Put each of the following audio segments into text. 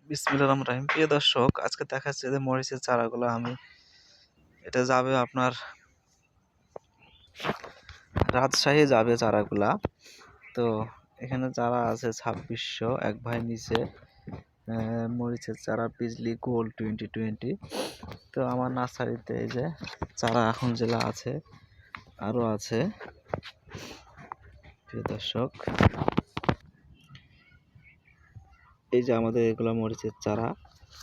বিসমিল্লাহির রহমানির রহিম। প্রিয় দর্শক, আজকে দেখাচ্ছে যে মরিচের চারাগুলো এটা যাবে আপনার রাজশাহী যাবে চারাগুলা। তো এখানে চারা আছে 2600। এক ভাই নিচে মরিচের চারা বিজলি গোল্ড 2020। তো আমার নার্সারিতে এই যে চারা এখন যেগুলো আছে আরও আছে। প্রিয় দর্শক, এই যে আমাদের এগুলো মরিচের চারা।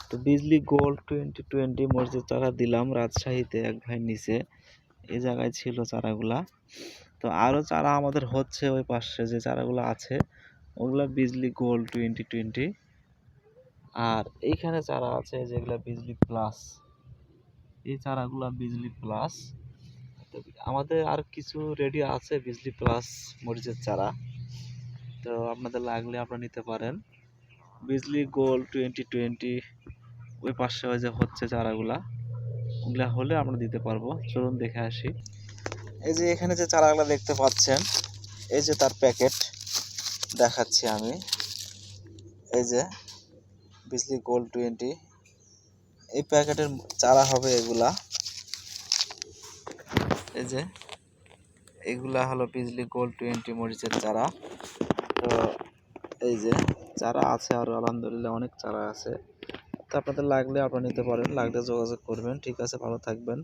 তো বিজলি গোল্ড 2020 মরিচের চারা দিলাম রাজশাহীতে এক ভাই নিচে। এই জায়গায় ছিল চারাগুলা। তো আরও চারা আমাদের হচ্ছে ওই পাশে যে চারাগুলো আছে ওগুলা বিজলি গোল্ড 2020। আর এইখানে চারা আছে যেগুলা বিজলি প্লাস, এই চারাগুলা বিজলি প্লাস। তো আমাদের আর কিছু রেডি আছে বিজলি প্লাস মরিচের চারা। তো আপনাদের লাগলে আপনারা নিতে পারেন। বিজলি গোল্ড 2020 ওই পাশে ওই যে হচ্ছে চারাগুলা, ওগুলা হলে আমরা দিতে পারবো। চলুন দেখে আসি। এই যে এখানে যে চারাগুলা দেখতে পাচ্ছেন, এই যে তার প্যাকেট দেখাচ্ছি আমি। এই যে বিজলি গোল্ড 20, এই প্যাকেটের চারা হবে এগুলা। এই যে এগুলা হলো বিজলি গোল্ড 20 মরিচের চারা। তো এই যে চারা আছে আরো, আলহামদুলিল্লাহ অনেক চারা আছে। তো আপনাদের লাগলে আপনারা নিতে পারেন, লাগলে যোগাযোগ করবেন। ঠিক আছে, ভালো থাকবেন।